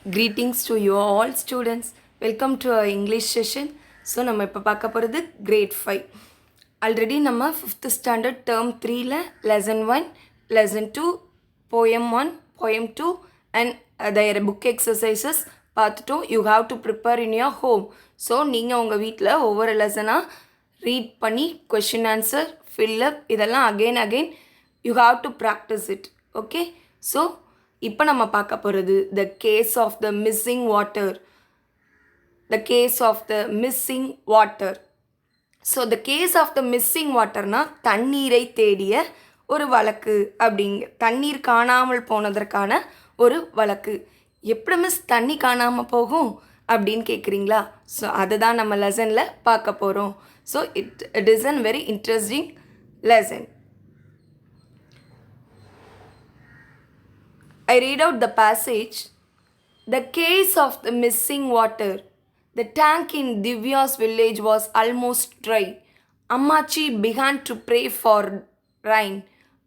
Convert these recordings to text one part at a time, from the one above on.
Greetings to you all students. Welcome to our English session. So நம்ம இப்போ பார்க்க போகிறது grade 5. ஆல்ரெடி நம்ம 5th standard term 3ல lesson 1, lesson 2, poem 1, poem 2 and their book exercises பார்த்துட்டோம். You have to prepare in your home. So நீங்கள் உங்கள் வீட்டில் ஒவ்வொரு லெசனாக ரீட் பண்ணி question answer, fill up இதெல்லாம் again you have to practice it. Okay? So இப்போ நம்ம பார்க்க போகிறது the case of the missing water. The case of the missing water. So the case of the missing waterனா தண்ணீரை தேடிய ஒரு வழக்கு அப்படிங்க. தண்ணீர் காணாமல் போனதற்கான ஒரு வழக்கு. எப்படி மிஸ் தண்ணி காணாமல் போகும் அப்படின்னு கேட்குறீங்களா? ஸோ அதை தான் நம்ம லெசனில் பார்க்க போகிறோம். So it is an very interesting lesson. I read out the passage. The case of the missing water. The tank in Divya's village was almost dry. Ammachi began to pray for rain.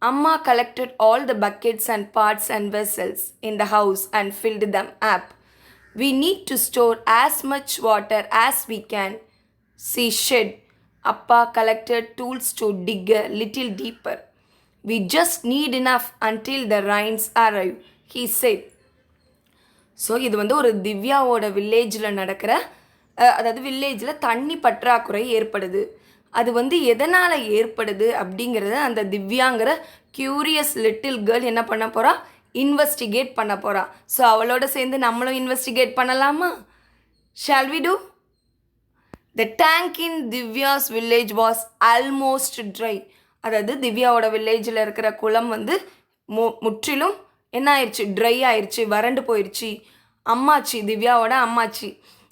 Amma collected all the buckets and pots and vessels in the house and filled them up. We need to store as much water as we can, she said. Appa collected tools to dig a little deeper. We just need enough until the rains arrive, he said. So இது வந்து ஒரு திவ்யாவோட வில்லேஜில் நடக்கிற அதாவது வில்லேஜில் தண்ணி பற்றாக்குறை ஏற்படுது. அது வந்து எதனால் ஏற்படுது அப்படிங்கிறத அந்த திவ்யாங்கிற க்யூரியஸ் லிட்டில் கேர்ள் என்ன பண்ண போகிறா? இன்வெஸ்டிகேட் பண்ண போகிறா. ஸோ அவளோட சேர்ந்து நம்மளும் இன்வெஸ்டிகேட் பண்ணலாமா? Shall we do? The tank in Divya's village was almost dry. அதாவது திவ்யாவோட வில்லேஜில் இருக்கிற குளம் வந்து முற்றிலும் என்ன ஆயிடுச்சு? ட்ரை ஆயிடுச்சு, வறண்டு போயிடுச்சு. அம்மாச்சி, திவ்யாவோட அம்மாச்சி.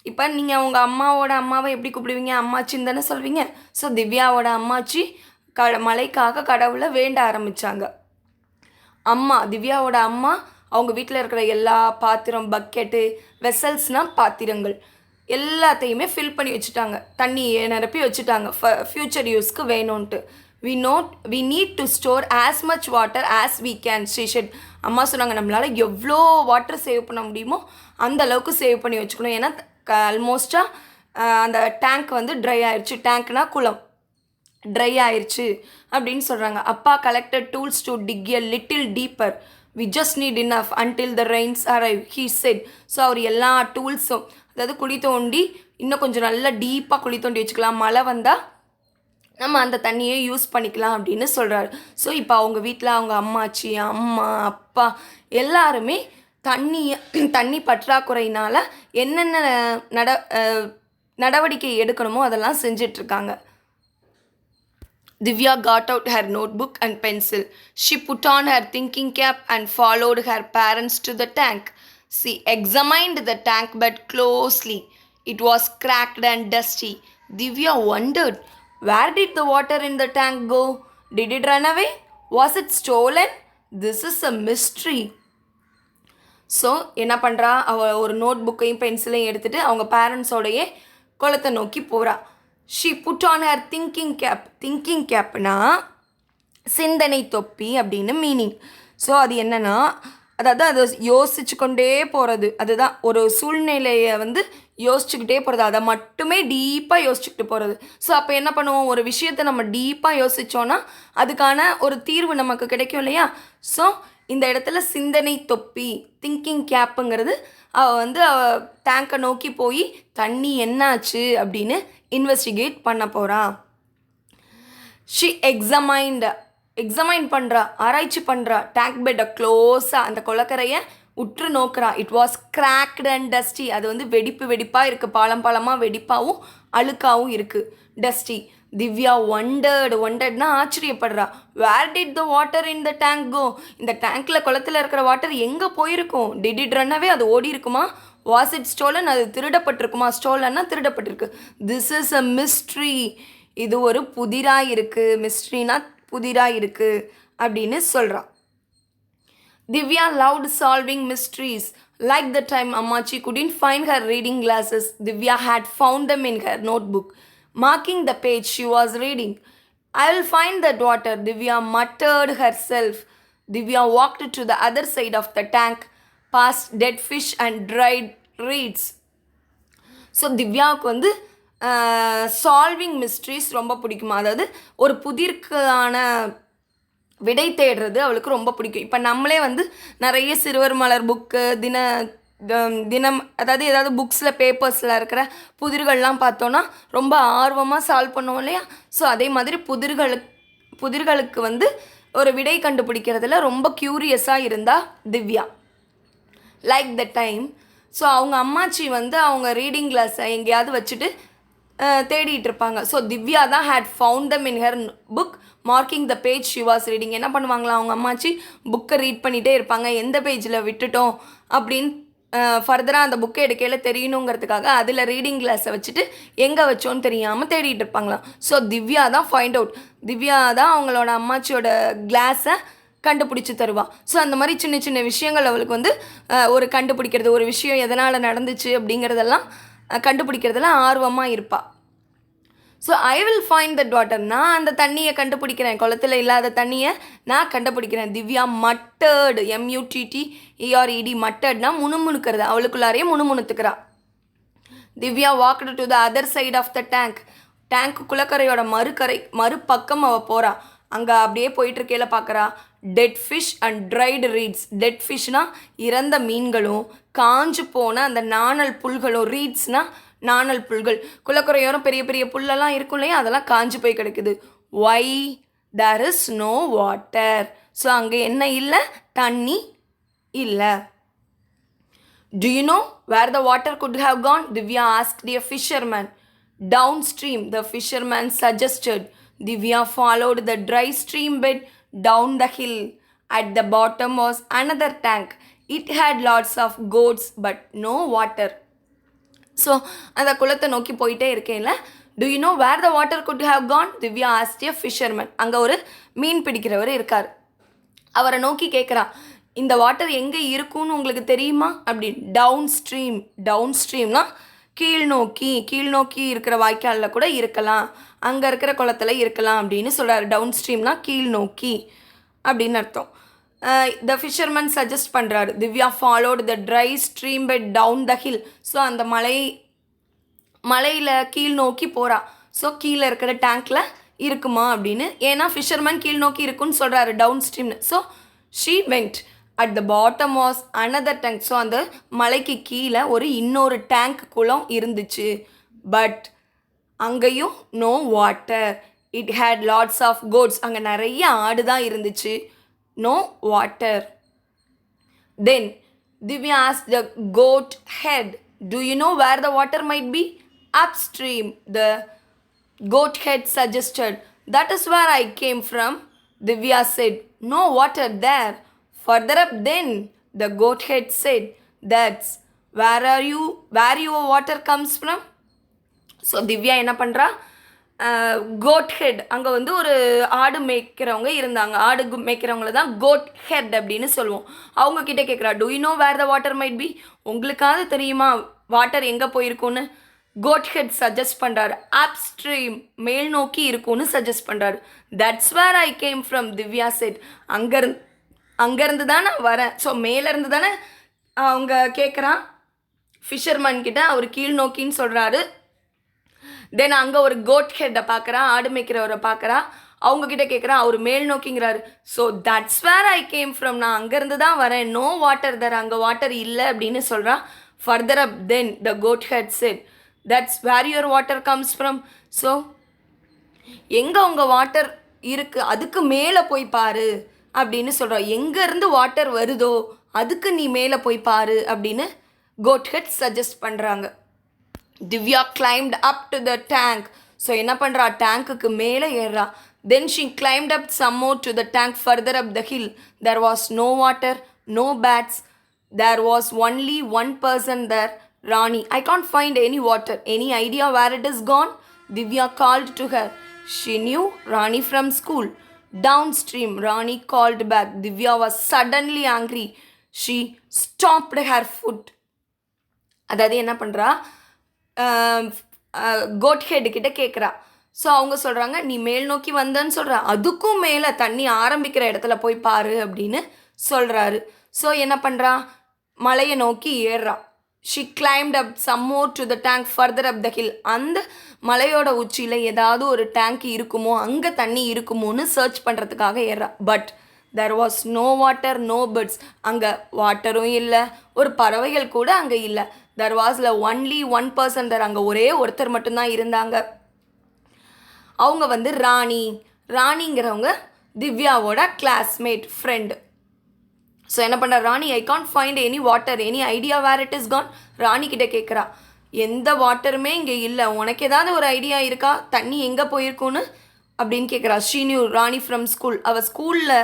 இப்போ நீங்கள் உங்கள் அம்மாவோட அம்மாவை எப்படி கூப்பிடுவீங்க? அம்மாச்சின்னு தானே சொல்வீங்க. ஸோ திவ்யாவோட அம்மாச்சி மழைக்காக கடவுளை வேண்ட ஆரம்பித்தாங்க. அம்மா, திவ்யாவோட அம்மா அவங்க வீட்டில் இருக்கிற எல்லா பாத்திரம், பக்கெட்டு, வெசல்ஸ்னால் பாத்திரங்கள் எல்லாத்தையுமே ஃபில் பண்ணி வச்சுட்டாங்க. தண்ணியை நிரப்பி வச்சுட்டாங்க ஃப்யூச்சர் யூஸ்க்கு வேணும்ன்ட்டு. we need to store as much water as we can, she said. அம்மா சொன்னாங்க, நம்மளால் எவ்வளோ வாட்டர் சேவ் பண்ண முடியுமோ அந்த அளவுக்கு சேவ் பண்ணி வச்சுக்கணும். ஏன்னா ஆல்மோஸ்ட்டாக அந்த டேங்க் வந்து ட்ரை ஆயிடுச்சு. டேங்க்னா குளம், ட்ரை ஆயிடுச்சு அப்படின்னு சொல்கிறாங்க. அப்பா collected tools to dig a little deeper. We just need enough until the rains arrive, he said. So அவர் எல்லா டூல்ஸும், அதாவது குழி தோண்டி இன்னும் கொஞ்சம் நல்லா டீப்பாக குழி தோண்டி வச்சுக்கலாம், மழை வந்தால் நம்ம அந்த தண்ணியை யூஸ் பண்ணிக்கலாம் அப்படின்னு சொல்கிறாரு. ஸோ இப்போ அவங்க வீட்டில் அவங்க அம்மாச்சி, அம்மா, அப்பா எல்லாருமே தண்ணி பற்றாக்குறையினால் என்னென்ன நடவடிக்கை எடுக்கணுமோ அதெல்லாம் செஞ்சிட்ருக்காங்க. Divya got out her notebook and pencil. She put on her thinking cap and followed her parents to the tank. She examined the tank bed closely. It was cracked and dusty. Divya wondered, where did the water in the tank go? Did it run away? Was it stolen? This is a mystery. So என்ன பண்ணுறா? அவள் ஒரு note புக்கையும் பென்சிலையும் எடுத்துகிட்டு அவங்க பேரண்ட்ஸோடையே குளத்தை நோக்கி போகிறா. She put on her thinking cap. Thinking கேப்னா சிந்தனை தொப்பி அப்படின்னு மீனிங். ஸோ அது என்னென்னா, அதாவது அதை யோசிச்சு கொண்டே போகிறது. அதுதான் ஒரு சூழ்நிலையை வந்து யோசிச்சுக்கிட்டே போகிறது, அதை மட்டுமே டீப்பாக யோசிச்சுக்கிட்டு போகிறது. ஸோ அப்போ என்ன பண்ணுவோம்? ஒரு விஷயத்தை நம்ம டீப்பாக யோசித்தோன்னா அதுக்கான ஒரு தீர்வு நமக்கு கிடைக்கும் இல்லையா? ஸோ இந்த இடத்துல சிந்தனை தொப்பி, திங்கிங் கேப்புங்கிறது அவள் வந்து டேங்கை நோக்கி போய் தண்ணி என்னாச்சு அப்படின்னு இன்வெஸ்டிகேட் பண்ண போகிறா. ஷி எக்ஸமைன் பண்ணுறா, ஆராய்ச்சி பண்ணுறா. டேங்க் பெட்டை க்ளோஸாக அந்த குளக்கரையை உற்று நோக்கிறா. It was cracked and dusty. அது வந்து வெடிப்பாக இருக்குது, பாலமாக வெடிப்பாகவும் அழுக்காகவும் இருக்குது, டஸ்டி. திவ்யா ஒண்டர்ட்னா ஆச்சரியப்படுறா. Where did the water in the tank go? இந்த டேங்க்கில் குளத்தில் இருக்கிற வாட்டர் எங்கே போயிருக்கும்? Did it run away? அது ஓடி இருக்குமா? Was it stolen? அது திருடப்பட்டிருக்குமா? ஸ்டோலன்னா திருடப்பட்டிருக்கு. This is a mystery. இது ஒரு புதிராக இருக்குது. மிஸ்ட்ரினா புதிராக இருக்குது அப்படின்னு சொல்கிறா. Divya loved solving mysteries. Like the time Ammachi couldn't find her reading glasses, Divya had found them in her notebook, marking the page she was reading. I'll find that water, Divya muttered herself. Divya walked to the other side of the tank, past dead fish and dried reeds. So திவ்யாவுக்கு வந்து solving mysteries ரொம்ப பிடிக்குமா, அதாவது ஒரு புதிர்க்கான விடை தேடுறது அவளுக்கு ரொம்ப பிடிக்கும். இப்போ நம்மளே வந்து நிறைய சிறுவர் மலர் புக்கு தினம் அதாவது ஏதாவது புக்ஸில் பேப்பர்ஸில் இருக்கிற புதிர்கள்லாம் பார்த்தோன்னா ரொம்ப ஆர்வமாக சால்வ் பண்ணுவோம் இல்லையா. ஸோ அதே மாதிரி புதிர்களுக்கு வந்து ஒரு விடை கண்டுபிடிக்கிறதுல ரொம்ப க்யூரியஸாக இருந்தா Divya. Like the time, so அவங்க அம்மாச்சி வந்து அவங்க ரீடிங் கிளாஸை எங்கேயாவது வச்சுட்டு தேடிட்டு இருப்பாங்க. ஸோ திவ்யா தான் had found them in her book marking the page she was reading. என்ன பண்ணுவாங்களா, அவங்க அம்மாச்சி புக்கை ரீட் பண்ணிகிட்டே இருப்பாங்க, எந்த பேஜில் விட்டுட்டோம் அப்படின்னு ஃபர்தராக அந்த புக்கை எடுக்கையில் தெரியணுங்கிறதுக்காக அதில் ரீடிங் கிளாஸை வச்சுட்டு எங்கே வச்சோன்னு தெரியாமல் தேடிட்டு இருப்பாங்களாம். ஸோ திவ்யா தான் ஃபைண்ட் அவுட், திவ்யா தான் அவங்களோட அம்மாச்சியோட கிளாஸை கண்டுபிடிச்சி தருவாள். ஸோ அந்த மாதிரி சின்ன சின்ன விஷயங்கள் அவளுக்கு வந்து ஒரு கண்டுபிடிக்கிறது, ஒரு விஷயம் எதனால் நடந்துச்சு அப்படிங்கிறதெல்லாம் கண்டுபிடிக்கிறதெல்லாம் ஆர்வமாக இருப்பாள். So I will find that water, நான் அந்த தண்ணியை கண்டுபிடிக்கிறேன், குளத்தில் இல்லாத தண்ணியை நான் கண்டுபிடிக்கிறேன். திவ்யா மட்டர்டு, MUTTERED, மட்டர்ட்னா முணுமுணுக்கிறது, அவளுக்குள்ளாரையே முணுமுணுத்துக்கிறா. Divya walked to the other side of the tank குளக்கரையோட மறுபக்கம் அவள் போகிறா. அங்கே அப்படியே போயிட்டுருக்கையில் பார்க்குறா dead fish and dried reeds. Dead ஃபிஷ்னால் இறந்த மீன்களும், காஞ்சு போன அந்த நாணல் புல்களும், ரீட்ஸ்னால் நாணல் புல்கள். குளக்கரையோரம் பெரிய பெரிய புல்லெல்லாம் இருக்கும் இல்லையா, அதெல்லாம் காஞ்சு போய் கிடக்குது. Why there is no water, so அங்கே என்ன இல்லை, தண்ணி இல்லை. Do you know where the water could have gone? Divya asked a fisherman. Downstream, the fisherman suggested. Divya followed the dry stream bed down the hill. At the bottom was another tank. It had lots of goats but no water. So அந்த குளத்தை நோக்கி போயிட்டே இருக்கேன்ல, do you know where the water could have gone? Divya asked a fisherman. அங்கே ஒரு மீன் பிடிக்கிறவர் இருக்கார். அவரை நோக்கி கேட்குறா, இந்த வாட்டர் எங்கே இருக்குன்னு உங்களுக்கு தெரியுமா அப்படின்னு. டவுன் ஸ்ட்ரீம்னா கீழ்நோக்கி இருக்கிற வாய்க்காலில் கூட இருக்கலாம், அங்கே இருக்கிற குளத்தில் இருக்கலாம் அப்படின்னு சொல்கிறார். டவுன் ஸ்ட்ரீம்னா கீழ்நோக்கி அப்படின்னு அர்த்தம். த ஃபிஷர்மேன் சஜஸ்ட் பண்ணுறாரு. Divya followed the dry stream bed down the hill. So அந்த மலையில் கீழ் நோக்கி போகிறா. ஸோ கீழே இருக்கிற டேங்க்கில் இருக்குமா அப்படின்னு. ஏன்னா ஃபிஷர்மேன் கீழ் நோக்கி இருக்குன்னு சொல்கிறாரு டவுன் ஸ்ட்ரீம்னு. So she went. At the bottom was another tank. So அந்த மலைக்கு கீழே இன்னொரு டேங்க் குளம் இருந்துச்சு. பட் அங்கேயும் no water. It had lots of goats. அங்கே நிறைய ஆடு தான் இருந்துச்சு. No water. Then Divya asked the goat head, do you know where the water might be? Upstream, the goat head suggested. That is where I came from. Divya said, no water there. Further up then, the goat head said, that's where your water comes from. So Divya என்ன பண்ணுறா, code head, அங்கே ஒரு ஆடு மேய்க்கிறவங்க இருந்தாங்க. ஆடு மேய்க்கிறவங்கள தான் code head அப்படின்னு சொல்லுவோம். அவங்க கிட்டே கேட்குறா, do you know where the water might be? உங்களுக்காவது தெரியுமா வாட்டர் எங்கே போயிருக்குன்னு? கோட் ஹெட் சஜஸ்ட் பண்ணுறாரு. அப் ஸ்ட்ரீம், மேல் நோக்கி இருக்குன்னு சஜஸ்ட் பண்ணுறாரு. That's where I came from, Divya said. அங்கேருந்து தான் நான் வரேன். ஸோ மேலேருந்து தானே அவங்க கேட்குறான் ஃபிஷர்மேன் கிட்ட. அவர் கீழ் நோக்கின்னு சொல்கிறாரு. தென் அங்கே ஒரு கோட் ஹெட்டை பார்க்குறா, ஆடு மேய்க்கிறவரை பார்க்குறா. அவங்கக்கிட்ட கேட்குறா, அவர் மேல் நோக்கிங்கிறாரு. So that's where I came from, நான் அங்கேருந்து தான் வரேன். நோ வாட்டர் தர், அங்கே வாட்டர் இல்லை அப்படின்னு சொல்கிறா. Further up then the goatherd said, that's where your water comes from. So எங்கே உங்கள் வாட்டர் இருக்குது அதுக்கு மேலே போய் பாரு அப்படின்னு சொல்கிறா. எங்கேருந்து வாட்டர் வருதோ அதுக்கு நீ மேலே போய் பாரு அப்படின்னு கோட் ஹெட் சஜஸ்ட் பண்ணுறாங்க. Divya climbed up to the tank. So என்ன பண்ணுறா, டேங்க்குக்கு மேலே ஏறுறா. Then she climbed up some more to the tank further up the hill. There was no water, no bats. There was only one person there, Rani. I can't find any water. Any idea where it is gone? Divya called to her. She knew Rani from school. Downstream, Rani called back. Divya was suddenly angry. She stomped her foot. அதாவது என்ன பண்ணுறா, code head கிட்ட கேட்குறா. So அவங்க சொல்கிறாங்க, நீ மேல் நோக்கி வந்தன்னு சொல்கிற, அதுக்கும் மேலே தண்ணி ஆரம்பிக்கிற இடத்துல போய் பாரு அப்படின்னு சொல்கிறாரு. ஸோ என்ன பண்ணுறா, மலையை நோக்கி ஏறுறா. She climbed up some more to the tank further up the hill. அந்த மலையோட உச்சியில் ஏதாவது ஒரு டேங்க் இருக்குமோ, அங்கே தண்ணி இருக்குமோன்னு சர்ச் பண்ணுறதுக்காக ஏறா. But there was no water, no birds. அங்கே வாட்டரும் இல்லை, ஒரு பறவைகள் கூட அங்கே இல்லை. There was only one person there. அங்கே ஒரே ஒருத்தர் மட்டும்தான் இருந்தாங்க. அவங்க ராணிங்கிறவங்க திவ்யாவோட கிளாஸ்மேட் ஃப்ரெண்டு. ஸோ என்ன பண்ணுறா Rani, I can't find any water, any idea where it is gone. Rani கிட்ட கேட்குறா, எந்த வாட்டருமே இங்கே இல்லை, உனக்கு ஏதாவது ஒரு ஐடியா இருக்கா, தண்ணி எங்கே போயிருக்குன்னு அப்படின்னு கேட்குறா. ஷீனியூ ராணி ஃப்ரம் ஸ்கூல். அவள் ஸ்கூலில்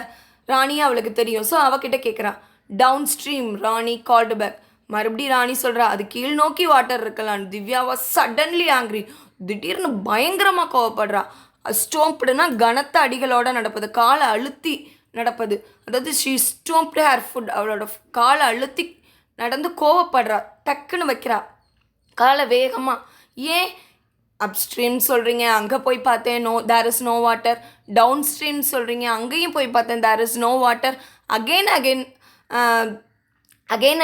ராணியை அவளுக்கு தெரியும். ஸோ அவகிட்ட கேட்குறா. டவுன் ஸ்ட்ரீம் ராணி கால்டு பேக். மறுபடியும் ராணி சொல்கிறா, அது கீழ் நோக்கி வாட்டர் இருக்கலாம். Divya was suddenly angry. திடீர்னு பயங்கரமாக கோவப்படுறா. ஸ்டோம்ப்டுனா கனத்த அடிகளோட நடப்பது, காலை அழுத்தி நடப்பது. அதாவது ஷீ ஸ்டோம்ப்டு ஹேர் ஃபுட். அவளோட காலை அழுத்தி நடந்து கோவப்படுறா. டக்குன்னு வைக்கிறா காலை வேகமாக. ஏன் அப்ஸ்ட்ரீம் சொல்கிறீங்க, அங்கே போய் பார்த்தேன், no there is no water. Downstream சொல்கிறீங்க, அங்கேயும் போய் பார்த்தேன், there is no water. Again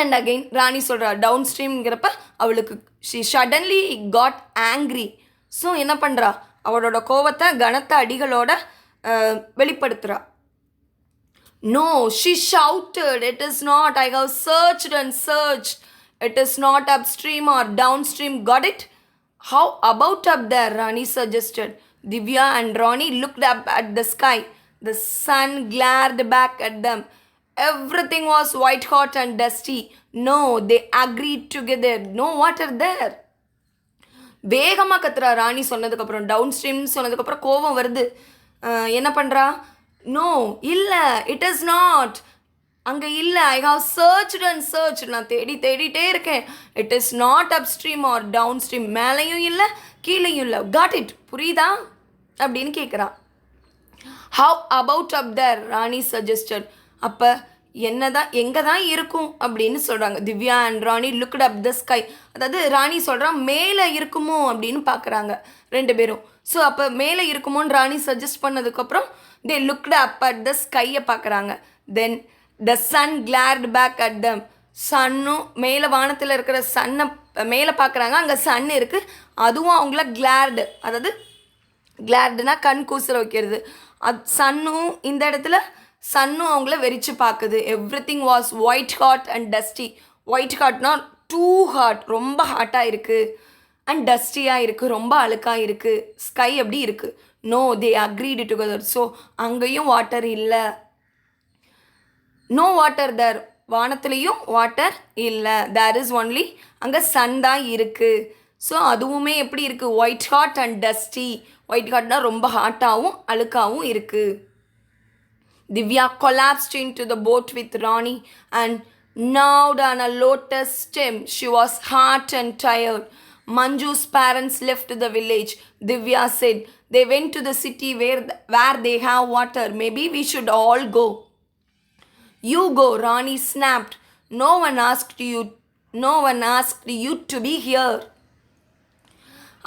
and again Rani சொல்கிறா. டவுன் ஸ்ட்ரீம்ங்கிறப்ப அவளுக்கு she suddenly got angry. So என்ன பண்ணுறா, அவளோட கோவத்தை கனத்த அடிகளோட வெளிப்படுத்துகிறா. No, she shouted, it is not. I have searched and searched. It is not upstream or downstream. Got it? How about up there? Rani suggested. Divya and Ronnie looked up at the sky. The sun glared back at them. Everything was white hot and dusty. No, they agreed together. No water there. வேகமாக கத்துறா ராணி சொன்னதுக்கப்புறம். Down stream சொன்னதுக்கப்புறம் கோபம் வருது. என்ன பண்ணுறா, no இல்லை, it is not, அங்கே இல்லை. I have searched and search. நான் தேடிட்டே இருக்கேன். It is not upstream or downstream. மேலேயும் இல்லை, கீழேயும் இல்லை. காட் இட், புரியுதா அப்படின்னு கேட்குறா. How about up there Rani suggested. அப்போ எங்கே தான் இருக்கும் அப்படின்னு சொல்கிறாங்க. Divya and Rani looked up the sky. அதாவது ராணி சொல்கிறா மேலே இருக்குமோ அப்படின்னு பார்க்குறாங்க ரெண்டு பேரும். ஸோ அப்போ மேலே இருக்குமோன்னு ராணி சஜஸ்ட் பண்ணதுக்கப்புறம் தே லுக்டு அப் அட் த ஸ்கையை பார்க்குறாங்க. தென் த சன் கிளார்டு பேக் அட் தம். சன்னும் மேலே வானத்தில் இருக்கிற சன்னை மேலே பார்க்குறாங்க. அங்கே சன் இருக்குது, அதுவும் அவங்கள கிளார்டு, அதாவது கிளார்டுனா கண் கூசுற வைக்கிறது. சன்னும் இந்த இடத்துல சன்னும் அவங்கள வெறிச்சு பார்க்குது. Everything was white hot and dusty. White ஹாட்னா டூ ஹாட், ரொம்ப ஹாட்டாக இருக்குது, அண்ட் டஸ்டியாக இருக்குது, ரொம்ப அழுக்காக இருக்குது. ஸ்கை எப்படி இருக்குது. No, they agreed together. So அங்கேயும் வாட்டர் இல்லை. No water there. வானத்துலேயும் வாட்டர் இல்லை. தேர் இஸ் ஒன்லி, அங்கே சன் தான் இருக்குது. ஸோ அதுவுமே எப்படி இருக்குது, white hot and dusty. White ஹாட்னா ரொம்ப ஹாட்டாகவும் அழுக்காகவும் இருக்குது. Divya collapsed into the boat with Rani and gnawed on a lotus stem. She was hot and tired. Manju's parents left the village. Divya said, they went to the city where they have water. Maybe we should all go. You go, Rani snapped. No one asked you to be here.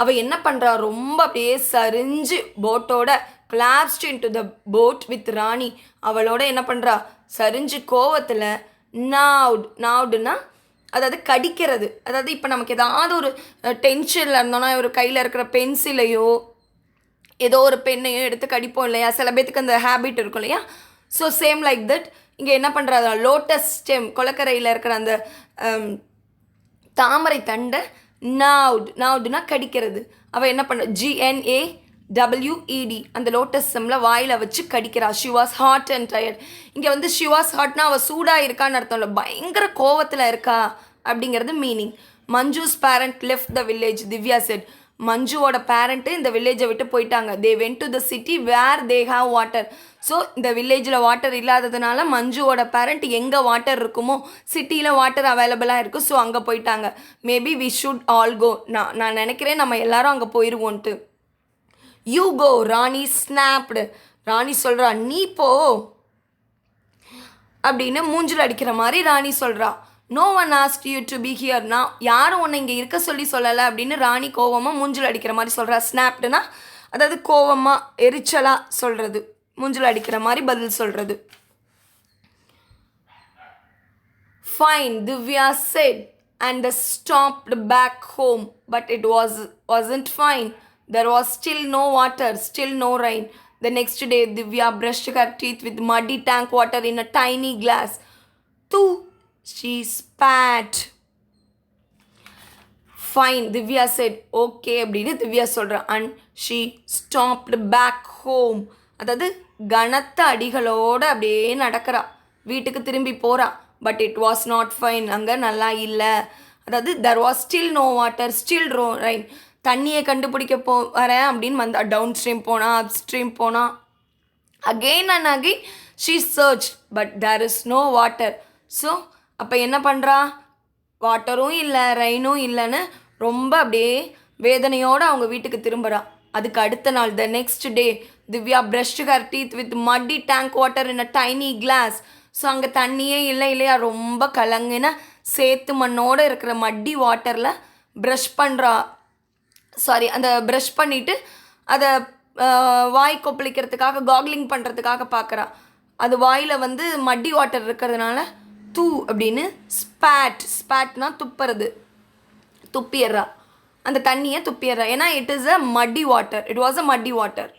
அவள் என்ன பண்ணுறா, ரொம்ப அப்படியே சரிஞ்சு போட்டோட collapsed into the boat with ராணி. அவளோட என்ன பண்ணுறா, சரிஞ்சு கோவத்தில் நாவுடுனா அதாவது கடிக்கிறது. அதாவது இப்போ நமக்கு ஏதாவது ஒரு டென்ஷனில் இருந்தோன்னா ஒரு கையில் இருக்கிற பென்சிலையோ ஏதோ ஒரு பெண்ணையோ எடுத்து கடிப்போம் இல்லையா, சில பேத்துக்கு அந்த ஹேபிட் இருக்கும் இல்லையா. ஸோ சேம் லைக் தட் இங்கே என்ன பண்ணுறா, லோட்டஸ் ஸ்டெம், கொலக்கரையில் இருக்கிற அந்த தாமரை தண்டை நாவுடுனா கடிக்கிறது. அவள் என்ன பண்ண, GNAWED அந்த லோட்டஸ் ஸ்டெம்மில் வாயில் வச்சு கடிக்கிறா. She was hot and tired. இங்கே வந்து ஷி வாஸ் ஹாட்னா அவள் சூடாக இருக்கான்னு அர்த்தம் இல்லை, பயங்கர கோவத்தில் இருக்கா அப்படிங்கிறது meaning. Manju's parent left the village. Divya said, மஞ்சுவோட பேரண்ட்டு இந்த வில்லேஜை விட்டு போயிட்டாங்க. They went to the city where they have water. So இந்த வில்லேஜில் வாட்டர் இல்லாததுனால மஞ்சுவோட பேரண்ட் எங்கே வாட்டர் இருக்குமோ சிட்டியில் வாட்டர் அவைலபிளாக இருக்குது, ஸோ அங்கே போயிட்டாங்க. Maybe we should all go. நான் நினைக்கிறேன் நம்ம எல்லாரும் அங்கே போயிடுவோன்ட்டு. You go, Rani snapped. ராணி சொல்கிறா, நீ போ அப்படின்னு மூஞ்சில் அடிக்கிற மாதிரி ராணி சொல்கிறா. No one asked you to be here. நான் யாரும் உன்னை இங்கே இருக்க சொல்லலை அப்படின்னு ராணி கோவமாக மூஞ்சில் அடிக்கிற மாதிரி சொல்கிறா. ஸ்னாப்டுனா அதாவது கோவமாக எரிச்சலாக சொல்கிறது, மூஞ்சில் அடிக்கிற மாதிரி பதில் சொல்கிறது. Fine, Divya said, and they stopped back home. But it wasn't fine. There was still no water, still no rain. The next day, Divya brushed her teeth with muddy tank water in a tiny glass. Too, she spat. Fine, Divya said. Okay அப்படின்னு திவ்யா சொல்கிறா. And she stopped back home. அதாவது கனத்த அடிகளோடு அப்படியே நடக்கிறா, வீட்டுக்கு திரும்பி போகிறா. But it was not fine. அங்கே நல்லா இல்லை. அதாவது there was still no water, still rain. தண்ணியை கண்டுபிடிக்க வரேன் அப்படின்னு வந்தா. டவுன் ஸ்ட்ரீம் போனால், அப் ஸ்ட்ரீம் போனால், again and again she search, but there is no water. So அப்போ என்ன பண்ணுறா? வாட்டரும் இல்லை, ரெயினும் இல்லைன்னு ரொம்ப அப்படியே வேதனையோடு அவங்க வீட்டுக்கு திரும்புகிறா. அதுக்கு அடுத்த நாள், the next day, Divya brushed her teeth with muddy tank water in a tiny glass. So அங்கே தண்ணியே இல்லை இல்லையா, ரொம்ப கலங்கின சேத்து மண்ணோடு இருக்கிற மட்டி வாட்டரில் ப்ரஷ் பண்ணுறா. அந்த ப்ரஷ் பண்ணிவிட்டு அதை வாய் கொப்பளிக்கிறதுக்காக, காக்லிங் பண்ணுறதுக்காக பார்க்குறா. அது வாயில் வந்து மட்டி வாட்டர் இருக்கிறதுனால தூ அப்படின்னு ஸ்பேட்னா துப்புறது, துப்பிடுறா. அந்த தண்ணியை துப்பிடுறா. ஏன்னா it is a muddy water, it was a muddy water.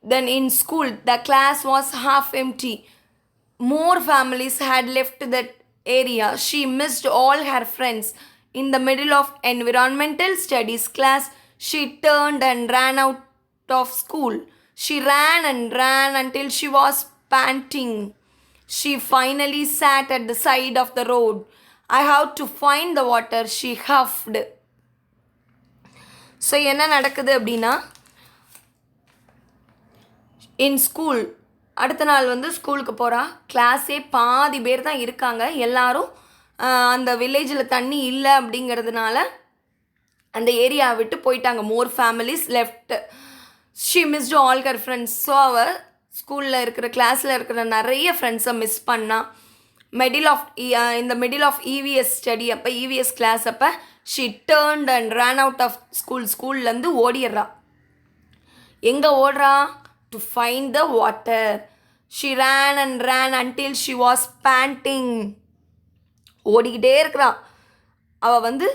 Then in school the class was half empty. More families had left that area. She missed all her friends. In the middle of environmental studies class, she turned and ran out of school. She ran and ran until she was panting. She finally sat at the side of the road. I have to find the water, she huffed. So என்ன நடக்குது அப்படின்னா, in school அடுத்த நாள் வந்து ஸ்கூலுக்கு போகிறா. கிளாஸே பாதி பேர் தான் இருக்காங்க. எல்லாரும் அந்த வில்லேஜில் தண்ணி இல்லை அப்படிங்கிறதுனால அந்த ஏரியாவை விட்டு போயிட்டாங்க. More families left. She missed all her friends. So அவள் ஸ்கூலில் இருக்கிற, கிளாஸில் இருக்கிற நிறைய ஃப்ரெண்ட்ஸை மிஸ் பண்ணா. இந்த மிடில் ஆஃப் இவிஎஸ் ஸ்டடி அப்போ, இவிஎஸ் கிளாஸ் அப்போ she turned and run out of ஸ்கூல்லேருந்து ஓடிடுறா. எங்கே ஓடுறா? To find the water. She ran and ran until she was panting. ஓடிக்கிட்டே இருக்கிறா. அவள் வந்து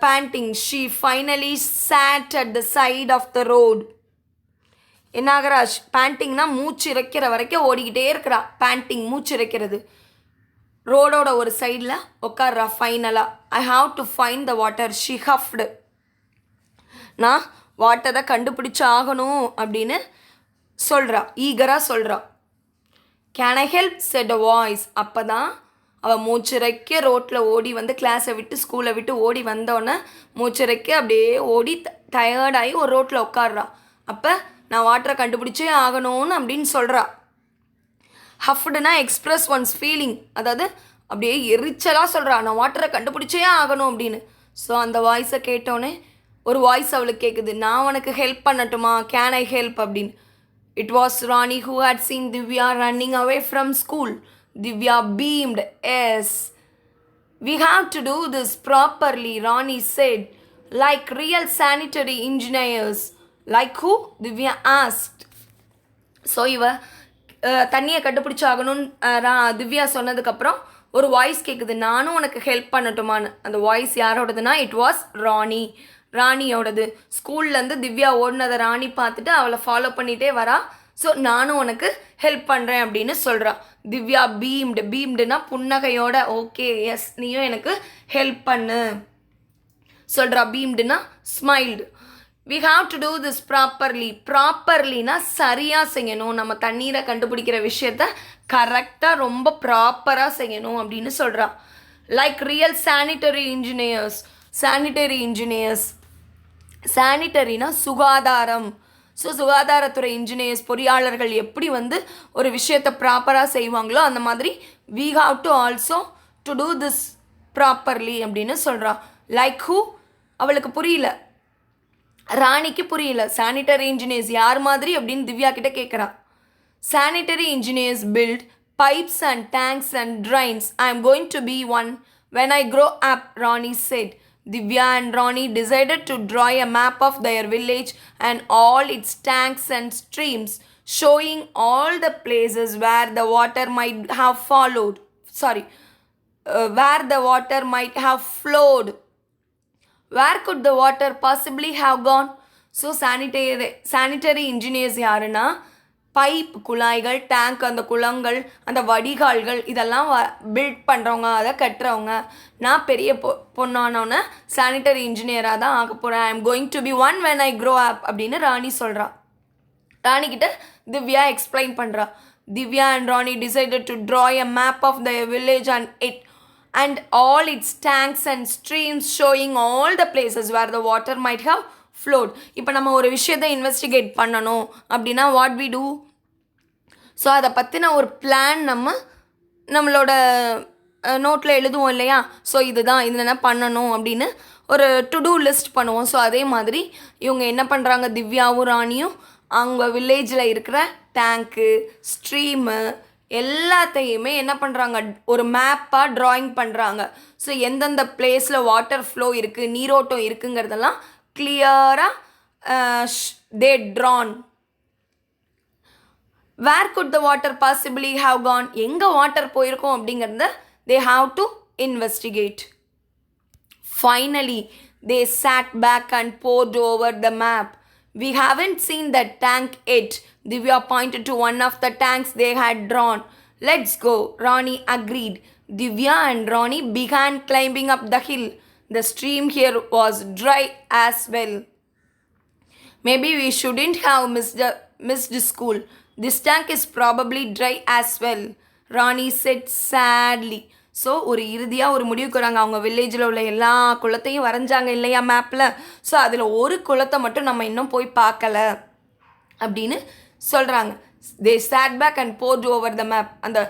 panting. She finally sat at the side of the road. என்னாகிறா? பேண்டிங்னா மூச்சு இறைக்கிற வரைக்கும் ஓடிக்கிட்டே இருக்கிறா. பேண்டிங், மூச்சு இறைக்கிறது. ரோடோட ஒரு சைடில் உட்கார்றா. ஃபைனலாக I have to find the water, she huffed. நான் வாட்டரை கண்டுபிடிச்சி ஆகணும் அப்படின்னு சொல்கிறா, ஈகராக சொல்கிறா. Can I help said a voice. அப்போ தான் அவள் மூச்சிறைக்க ரோட்டில் ஓடி வந்து, கிளாஸை விட்டு ஸ்கூலை விட்டு ஓடி வந்தோடனே மூச்சிறைக்க அப்படியே ஓடி டயர்டாகி ஒரு ரோட்டில் உட்காடுறா. அப்போ நான் வாட்டரை கண்டுபிடிச்சே ஆகணும்னு அப்படின்னு சொல்கிறா. ஹஃப்டுனா எக்ஸ்ப்ரெஸ் ஒன்ஸ் ஃபீலிங், அதாவது அப்படியே எரிச்சலாக சொல்கிறா, நான் வாட்டரை கண்டுபிடிச்சே ஆகணும் அப்படின்னு. ஸோ அந்த வாய்ஸை கேட்டோன்னே ஒரு வாய்ஸ் அவளுக்கு கேட்குது, நான் உனக்கு ஹெல்ப் பண்ணட்டுமா, கேன் ஐ ஹெல்ப் அப்படின்னு. It was Ronnie who had seen Divya running away from school. Divya beamed. Yes, we have to do this properly, Ronnie said. Like real sanitary engineers. Like who? Divya asked. So தண்ணியை கண்டுபிடிச்சாகணும்னு திவ்யா சொன்னதுக்கப்புறம் ஒரு voice கேட்குது, நானும் உனக்கு help பண்ணட்டுமான்னு. அந்த voice யாரோடதுன்னா, it was ராணியோடது. ஸ்கூல்லேருந்து திவ்யா ஓடினதை ராணி பார்த்துட்டு அவளை ஃபாலோ பண்ணிகிட்டே வரா. ஸோ நானும் உனக்கு ஹெல்ப் பண்ணுறேன் அப்படின்னு சொல்கிறா. திவ்யா பீம்டுனா புன்னகையோட, ஓகே எஸ் நீயும் எனக்கு ஹெல்ப் பண்ணு சொல்கிறா. பீம்டுனா smiled. We have to do this ப்ராப்பர்லினா சரியாக செய்யணும். நம்ம தண்ணீரை கண்டுபிடிக்கிற விஷயத்த கரெக்டாக ரொம்ப ப்ராப்பராக செய்யணும் அப்படின்னு சொல்கிறா. Like real sanitary engineers. சானிட்டரினா சுகாதாரம். ஸோ சுகாதாரத்துறை இன்ஜினியர்ஸ், பொறியாளர்கள் எப்படி வந்து ஒரு விஷயத்தை ப்ராப்பராக செய்வாங்களோ அந்த மாதிரி we have to also to do this properly அப்படின்னு சொல்கிறா. Like who? அவளுக்கு புரியல, ராணிக்கு புரியல. சானிட்டரி இன்ஜினியர்ஸ் யார் மாதிரி அப்படின்னு திவ்யா கிட்ட கேட்குறா. Sanitary engineers build pipes and tanks and drains. I am going to be one when I grow up, Ronnie said. Divya and Ronnie decided to draw a map of their village and all its tanks and streams, showing all the places where the water might have where the water might have flowed. Where could the water possibly have gone? So sanitary engineers யாருன்னா pipe குழாய்கள், tank, அந்த குளங்கள், அந்த வடிகால்கள் இதெல்லாம் build பண்ணுறவங்க, அதை கட்டுறவங்க. நான் பெரிய பொண்ணானோன்னே சானிட்டரி இன்ஜினியராக தான் ஆக போகிறேன். I am going to be one when I grow up அப்படின்னு ராணி சொல்கிறா. ராணிக்கிட்ட திவ்யா எக்ஸ்பிளைன் பண்ணுறா. Divya and Rani decided to draw a map of the village and all its tanks and streams showing all the places where the water might have flowed. இப்போ நம்ம ஒரு விஷயத்தை investigate பண்ணணும் அப்படின்னா what we do? ஸோ அதை பற்றின ஒரு பிளான் நம்மளோட நோட்டில் எழுதுவோம் இல்லையா? ஸோ இதுதான் இது என்ன பண்ணணும் அப்படின்னு ஒரு டு டூ லிஸ்ட் பண்ணுவோம். ஸோ அதே மாதிரி இவங்க என்ன பண்ணுறாங்க, திவ்யாவும் ராணியும் அவங்க வில்லேஜில் இருக்கிற டேங்க்கு, ஸ்ட்ரீமு எல்லாத்தையுமே என்ன பண்ணுறாங்க, ஒரு மேப்பாக ட்ராயிங் பண்ணுறாங்க. ஸோ எந்தெந்த பிளேஸில் வாட்டர் ஃப்ளோ இருக்குது, நீரோட்டம் இருக்குங்கிறதெல்லாம் கிளியராக they drawn. Where could the water possibly have gone, எங்கே வாட்டர் போயிருக்கோம் அப்படிங்கிறத they have to investigate. Finally they sat back and pored over the map. We haven't seen that tank yet. Divya pointed to one of the tanks they had drawn. Let's go, Rani agreed. Divya and Rani began climbing up the hill. The stream here was dry as well. Maybe we shouldn't have missed school. This tank is probably dry as well, Rani said sadly. So ஒரு இறுதியாக ஒரு முடிவுக்கு வராங்க. அவங்க வில்லேஜில் உள்ள எல்லா குளத்தையும் வரைஞ்சாங்க இல்லையா மேப்பில். ஸோ அதில் ஒரு குளத்தை மட்டும் நம்ம இன்னும் போய் பார்க்கல அப்படின்னு சொல்கிறாங்க. They sat back and pored over the map. அந்த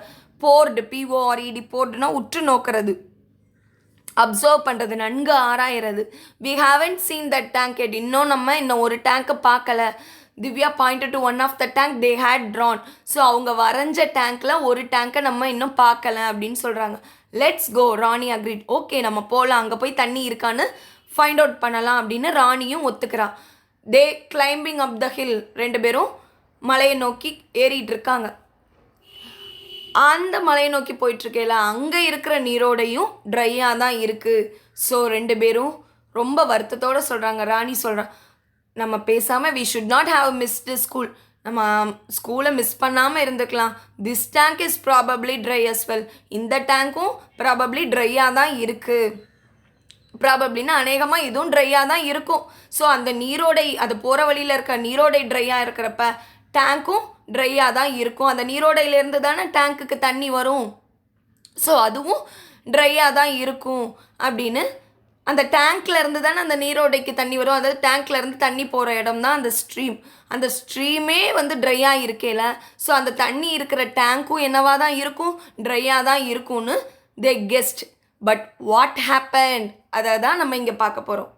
போர்டு, PORED, போர்டுனா உற்று நோக்கிறது, அப்சர்வ் பண்ணுறது, நன்கு ஆராயிறது. We haven't seen that tank yet, இன்னும் ஒரு டேங்க்கை பார்க்கல. Divya pointed to one of the tank they had drawn. So அவங்க வரைஞ்ச டேங்க்கில் ஒரு டேங்கை நம்ம இன்னும் பார்க்கல அப்படின்னு சொல்கிறாங்க. Let's go, Rani agreed. Okay நம்ம போகலாம், அங்கே போய் தண்ணி இருக்கான்னு ஃபைண்ட் அவுட் பண்ணலாம் அப்படின்னு ராணியும் ஒத்துக்கிறா. தே கிளைம்பிங் அப் த ஹில், ரெண்டு பேரும் மலையை நோக்கி ஏறிட்டு இருக்காங்க. அந்த மலையை நோக்கி போயிட்டுருக்கையில அங்கே இருக்கிற நீரோடையும் ட்ரையாக தான் இருக்குது. ஸோ ரெண்டு பேரும் ரொம்ப வருத்தத்தோடு சொல்கிறாங்க. ராணி சொல்கிறான், நம்ம பேசாமல் we should not have missed school, நம்ம ஸ்கூலை மிஸ் பண்ணாமல் இருந்துக்கலாம். This tank is probably dry as well, இந்த டேங்க்கும் ப்ராபப்ளி ட்ரையாக தான் இருக்குது. ப்ராபப்ளின்னா அநேகமாக இதுவும் ட்ரையாக தான் இருக்கும். ஸோ அந்த நீரோடை, அது போகிற வழியில் இருக்க நீரோடை ட்ரையாக இருக்கிறப்ப டேங்க்கும் ட்ரையாக தான் இருக்கும். அந்த நீரோடையிலேருந்து தானே டேங்க்குக்கு தண்ணி வரும். ஸோ அதுவும் ட்ரையாக தான் இருக்கும் அப்படின்னு. அந்த டேங்க்கில் இருந்து தானே அந்த நீரோடைக்கு தண்ணி வரும். அதாவது டேங்க்கில் இருந்து தண்ணி போகிற இடம் தான் அந்த ஸ்ட்ரீம். அந்த ஸ்ட்ரீமே ட்ரையாக இருக்கேல. ஸோ அந்த தண்ணி இருக்கிற டேங்க்கும் என்னவாக தான் இருக்கும், ட்ரையாக தான் இருக்கும்னு தே கெஸ்ட். பட் வாட் ஹேப்பன்ட், அதை தான் நம்ம இங்கே பார்க்க போகிறோம்.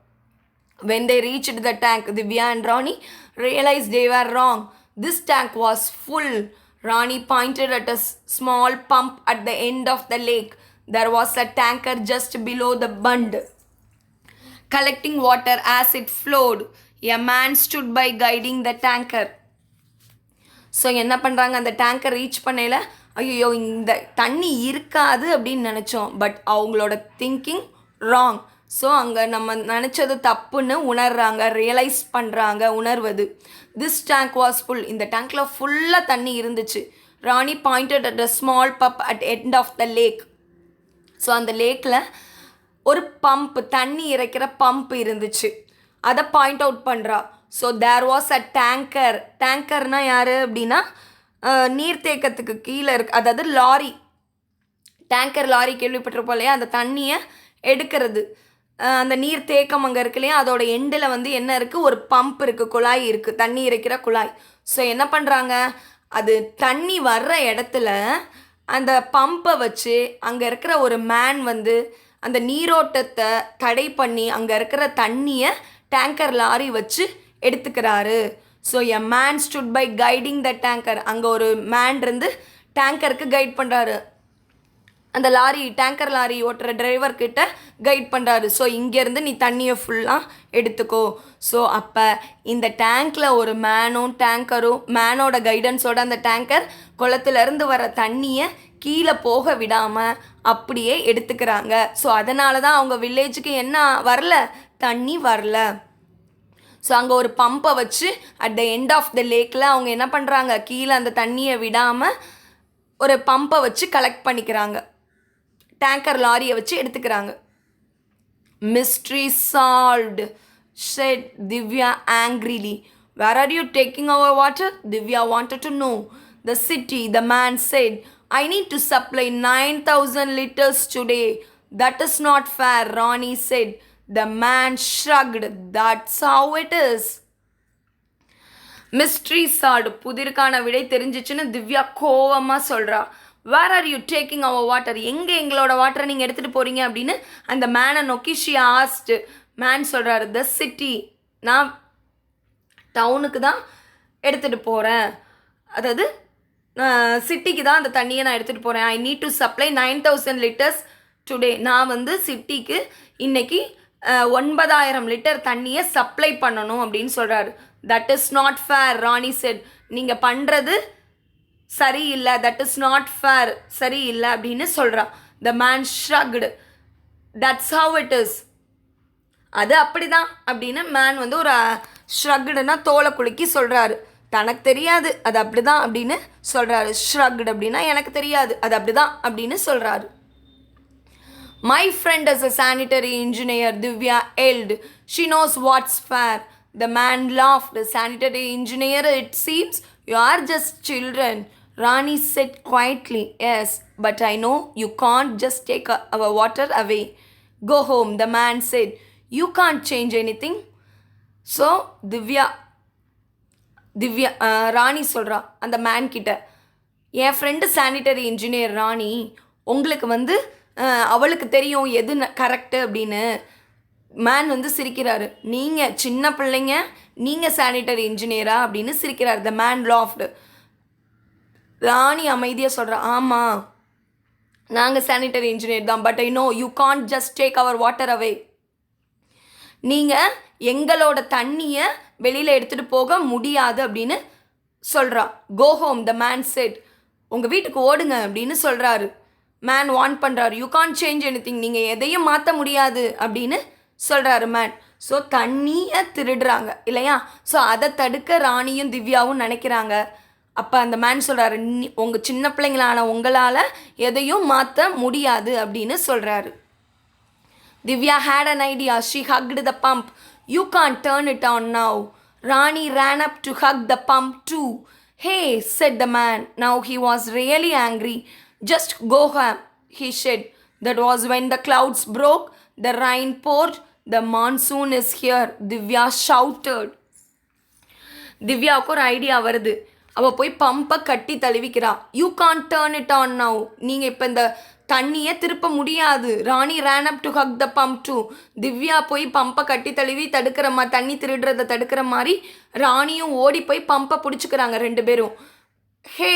when they reached the tank, Divya and Rani realized they were wrong. This tank was full. Rani pointed at a small pump at the end of the lake. There was a tanker just below the bund, collecting water as it flowed. A man stood by guiding the tanker. So என்ன பண்ணுறாங்க, அந்த tanker reach பண்ணையில் ஐயோ இந்த தண்ணி இருக்காது அப்படின்னு நினச்சோம். பட் அவங்களோட திங்கிங் ராங். ஸோ அங்கே நம்ம நினச்சது தப்புன்னு உணர்றாங்க, ரியலைஸ் பண்ணுறாங்க. உணர்வது, திஸ் டேங்க் வாஸ் ஃபுல், இந்த டேங்க்கில் ஃபுல்லாக தண்ணி இருந்துச்சு. Rani pointed at a small பப் at end of the lake. So அந்த லேக்கில் ஒரு பம்ப், தண்ணி இறைக்கிற பம்ப் இருந்துச்சு. அதை பாயிண்ட் அவுட் பண்ணுறா. So there was a tanker. டேங்கர்னால் யார் அப்படின்னா நீர்த்தேக்கத்துக்கு கீழே இருக்கு, அதாவது லாரி, டேங்கர் லாரி கேள்விப்பட்டிருப்போம் இல்லையா, அந்த தண்ணியை எடுக்கிறது. அந்த நீர் தேக்கம் அங்கே இருக்கு இல்லையா, அதோட எண்டில் என்ன இருக்குது, ஒரு பம்ப் இருக்குது, குழாய் இருக்குது, தண்ணி இறைக்கிற குழாய். ஸோ என்ன பண்ணுறாங்க, அது தண்ணி வர்ற இடத்துல அந்த பம்பை வச்சு அங்கே இருக்கிற ஒரு மேன் அந்த நீரோட்டத்தை தடை பண்ணி அங்கே இருக்கிற தண்ணியை டேங்கர் லாரி வச்சு எடுத்துக்கிறாரு. So a man stood by guiding the tanker. அங்கே ஒரு மேன் டேங்கருக்கு கைட் பண்ணுறாரு. அந்த லாரி, டேங்கர் லாரி ஓட்டுற டிரைவர்கிட்ட கைட் பண்ணுறாரு. ஸோ இங்கேருந்து நீ தண்ணியை ஃபுல்லாக எடுத்துக்கோ. ஸோ அப்போ இந்த டேங்க்கில் ஒரு மேனும் டேங்கரும், மேனோட கைடன்ஸோட அந்த டேங்கர் குளத்துலேருந்து வர தண்ணியை கீழே போக விடாமல் அப்படியே எடுத்துக்கிறாங்க. ஸோ அதனால தான் அவங்க வில்லேஜுக்கு என்ன வரல, தண்ணி வரல. ஸோ அங்கே ஒரு பம்பை வச்சு at the end of the லேக்கில் அவங்க என்ன பண்ணுறாங்க, கீழே அந்த தண்ணியை விடாமல் ஒரு பம்பை வச்சு கலெக்ட் பண்ணிக்கிறாங்க, டேங்கர் லாரியை வச்சு எடுத்துக்கிறாங்க. Mystery solved, said Divya angrily. Where are you taking our water? Divya wanted to know. The city, the man said. I need to supply 9,000 liters today. That is not fair, Ronnie said. The man shrugged. That's how it is. Mystery solved, புதிருக்கான விடை தெரிஞ்சிச்சுன்னு திவ்யா கோவமாக சொல்கிறா. Where are you taking our water, எங்கே எங்களோட வாட்டரை நீங்கள் எடுத்துகிட்டு போகிறீங்க அப்படின்னு அந்த மேனை நோக்கி ஷி ஆஸ்ட். மேன் சொல்கிறாரு, த சிட்டி, நான் டவுனுக்கு தான் எடுத்துகிட்டு போகிறேன், அதாவது சிட்டிக்கு தான் அந்த தண்ணியை நான் எடுத்துகிட்டு போகிறேன். I need to supply 9,000 litres today. நான் வந்து சிட்டிக்கு இன்னைக்கு 9,000 லிட்டர் தண்ணியை சப்ளை பண்ணணும் அப்படின்னு சொல்கிறாரு. That is not fair, Rani said. நீங்கள் பண்ணுறது சரியில்லை, தட் இஸ் நாட் ஃபேர், சரியில்லை அப்படின்னு சொல்கிறா. The man shrugged. That's how it is, அது அப்படி தான் அப்படின்னு மேன் வந்து ஒரு ஷ்ரக்டுனா தோலை குலுக்கி சொல்கிறாரு. தனக்கு தெரியாது, அது அப்படி தான் அப்படின்னு சொல்கிறாரு. ஷ்ரக்டு அப்படின்னா எனக்கு தெரியாது, அது அப்படி தான் அப்படின்னு சொல்கிறாரு. My friend is a sanitary engineer, Divya yelled. She knows what's fair. The man laughed. Sanitary engineer, it seems you are just children. Rani said quietly, yes, but I know you can't just take our water away. Go home, the man said. You can't change anything. So, ராணி சொல்கிறா அந்த man கிட்ட, என் friend sanitary engineer ராணி, உங்களுக்கு வந்து அவளுக்கு தெரியும் எது correct அப்படின்னு. Man வந்து சிரிக்கிறாரு. நீங்கள் சின்ன பிள்ளைங்க, நீங்கள் சானிட்டரி இன்ஜினியரா அப்படின்னு சிரிக்கிறார். The man laughed. ராணி அமைதியாக சொல்கிறா, ஆமாம் நாங்கள் சானிட்டரி இன்ஜினியர் தான், but I know you can't just take our water away. நீங்கள் எங்களோட தண்ணியை வெளியில் எடுத்துகிட்டு போக முடியாது அப்படின்னு சொல்கிறா. Go home, the man said. உங்கள் வீட்டுக்கு ஓடுங்க அப்படின்னு சொல்கிறாரு. மேன் வார்ன் பண்ணுறாரு. யூ கான்ட் சேஞ்ச் எனிதிங், நீங்கள் எதையும் மாற்ற முடியாது அப்படின்னு சொல்கிறாரு மேன். ஸோ தண்ணியை திருடுறாங்க இல்லையா, ஸோ அதை தடுக்க ராணியும் திவ்யாவும் நினைக்கிறாங்க. அப்போ அந்த மேன் சொல்கிறாரு, உங்கள் சின்ன பிள்ளைங்களான உங்களால் எதையும் மாற்ற முடியாது அப்படின்னு சொல்கிறாரு. Divya had an idea. She hugged the pump. You can't turn it on now. Rani ran up to hug the pump too. Hey, said the man. Now he was really angry. Just go home, he said. That was when the clouds broke, the rain poured, the monsoon is here, Divya shouted. திவ்யாவுக்கு ஒரு idea வருது. அவள் போய் பம்பை கட்டி தழுவிக்கிறா. You can turn it on now, நீங்கள் இப்போ இந்த தண்ணியை திருப்ப முடியாது. Rani ran up to hug the pump too. Divya போய் பம்பை கட்டி தழுவி தண்ணி திருடுறதை தடுக்கிற மாதிரி ராணியும் ஓடி போய் பம்பை பிடிச்சிக்கிறாங்க ரெண்டு பேரும். ஹே,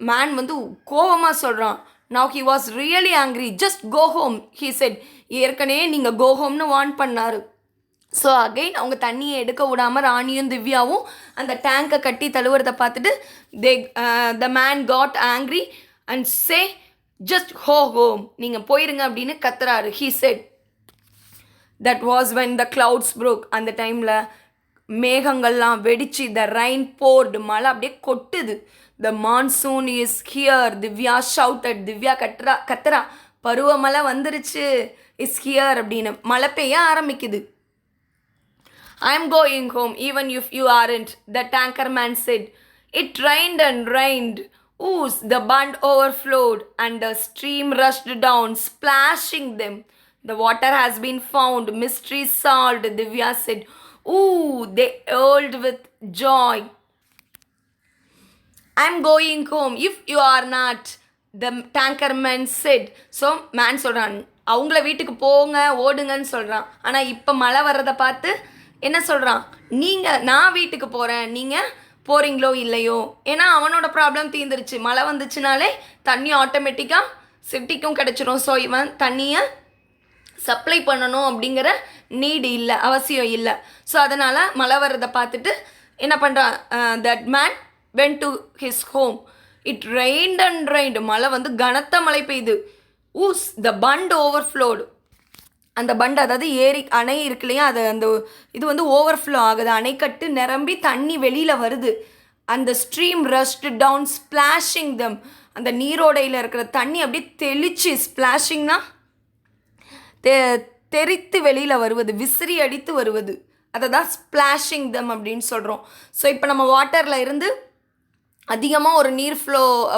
மேன் வந்து கோவமாக சொல்கிறான். Now he was really angry. Just go home, he said. ஏற்கனவே நீங்கள் கோ ஹோம்னு வார்ன் பண்ணார். ஸோ அகைன் அவங்க தண்ணியை எடுக்க விடாமல் ராணியும் திவ்யாவும் அந்த டேங்கை கட்டி தழுவுறதை பார்த்துட்டு the man got angry and say just go home, நீங்கள் போயிருங்க அப்படின்னு கத்துறாரு. He said. That was when the clouds broke. அந்த டைமில் மேகங்கள்லாம் வெடிச்சு, த ரைன் போர்டு, மழை அப்படியே கொட்டுது. The monsoon is here, Divya shouted. Divya கத்துறா, பருவமழை வந்துருச்சு, இஸ் ஹியர் அப்படின்னு. மழை பெய்ய ஆரம்பிக்குது. I am going home even if you aren't, the tanker man said. It rained and rained. Ooh, the bund overflowed and the stream rushed down, splashing them. The water has been found, mystery solved, Divya said. Ooh, they yelled with joy. I am going home if you are not, the tanker man said. So, man சொல்கிறான், அவங்கள வீட்டுக்கு போங்க ஓடுங்கன்னு சொல்கிறான். ஆனால் இப்போ மழை வர்றதை பார்த்து என்ன சொல்கிறான், நான் வீட்டுக்கு போகிறேன், நீங்கள் போகிறீங்களோ இல்லையோ. ஏன்னா அவனோட ப்ராப்ளம் தீர்ந்துருச்சு. மழை வந்துச்சுனாலே தண்ணி ஆட்டோமேட்டிக்காக சிட்டிக்கும் கிடச்சிரும். ஸோ இவன் தண்ணியை சப்ளை பண்ணணும் அப்படிங்கிற நீடு இல்லை, அவசியம் இல்லை. ஸோ அதனால் மழை வர்றதை பார்த்துட்டு என்ன பண்ணுறான், that man went to his home. It rained and rained. மழை வந்து கனத்த மழை பெய்யுது. ஊஸ் த பண்ட் ஓவர்ஃப்ளோடு. அந்த பண்ட் அதாவது ஏரி அணை இருக்கு இல்லையா, அது அந்த இது வந்து ஓவர்ஃப்ளோ ஆகுது. அணைக்கட்டு நிரம்பி தண்ணி வெளியில் வருது. அந்த ஸ்ட்ரீம் ரஷ்ட் டவுன் ஸ்பிளாஷிங் தம். அந்த நீரோடையில் இருக்கிற தண்ணி அப்படியே தெளிச்சு, ஸ்பிளாஷிங்னா தெரித்து வெளியில் வருவது, விசிறி அடித்து வருவது, அதை தான் ஸ்பிளாஷிங் தம் அப்படின்னு சொல்கிறோம். ஸோ இப்போ நம்ம வாட்டரில் இருந்து அதிகமாக ஒரு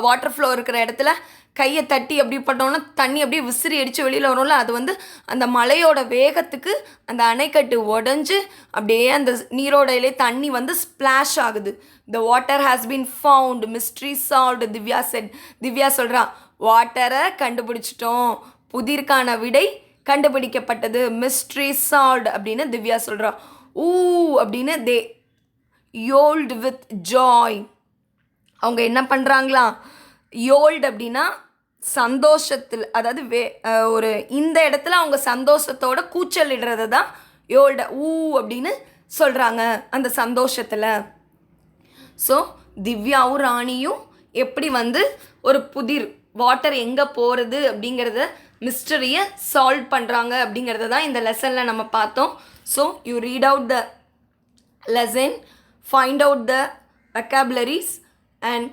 வாட்டர் ஃப்ளோ இருக்கிற இடத்துல கையை தட்டி அப்படி பண்ணோன்னா தண்ணி அப்படியே விசிறி அடித்து வெளியில் வரும்ல, அது வந்து அந்த மழையோட வேகத்துக்கு அந்த அணைக்கட்டு உடஞ்சி அப்படியே அந்த நீரோடையிலே தண்ணி வந்து ஸ்பிளாஷ் ஆகுது. The water has been found, mystery solved, Divya set. Divya சொல்கிறா, வாட்டரை கண்டுபிடிச்சிட்டோம், புதிர்க்கான விடை கண்டுபிடிக்கப்பட்டது, மிஸ்ட்ரி சால்வ்டு அப்படின்னு திவ்யா சொல்கிறா. ஊ அப்படின்னு தே யோல்டு வித் ஜாய். அவங்க என்ன பண்ணுறாங்களா, யோல்டு அப்படின்னா சந்தோஷத்தில், அதாவது ஒரு இந்த இடத்துல அவங்க சந்தோஷத்தோட கூச்சலிடுறது தான் யோல்ட ஊ அப்படின்னு சொல்கிறாங்க அந்த சந்தோஷத்தில். ஸோ திவ்யாவும் ராணியும் எப்படி வந்து ஒரு புதிர் வாட்டர் எங்கே போகிறது அப்படிங்கிறத மிஸ்டரியை சால்வ் பண்ணுறாங்க அப்படிங்கிறத தான் இந்த லெசனில் நம்ம பார்த்தோம். So you read out the lesson, find out the vocabularies and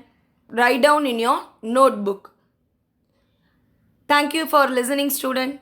write down in your notebook. Thank you for listening, student.